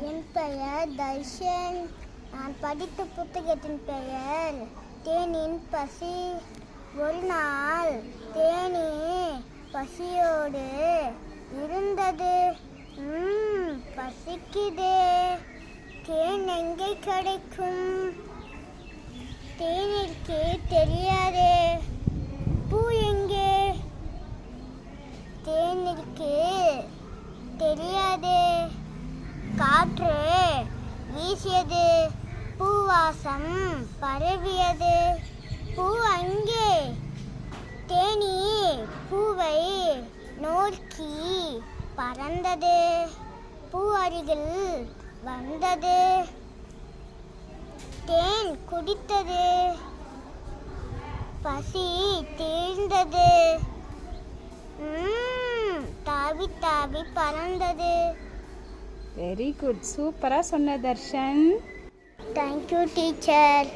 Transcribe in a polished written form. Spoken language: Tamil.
என் பெயர் தர்ஷன். நான் படித்த புத்தகத்தின் பெயர் தேனின் பசி. ஒரு நாள் தேனி பசியோடு இருந்தது. பசிக்குதே, தேன் எங்கே கிடைக்கும்? தேனிற்கு தெரியாதே. பூ எங்கே? தேனிற்கு தெரியாதே. காற்று வீசியது, பூவாசம் பரவியது. பூ அங்கே. தேனி பூவை நோக்கி பறந்தது. பூ அருகில் வந்தது. தேன் குடித்தது. பசி தீர்ந்தது. தாவி தாவி பறந்தது. வெரி குட், சூப்பராக சொன்ன தர்ஷன். Thank you teacher.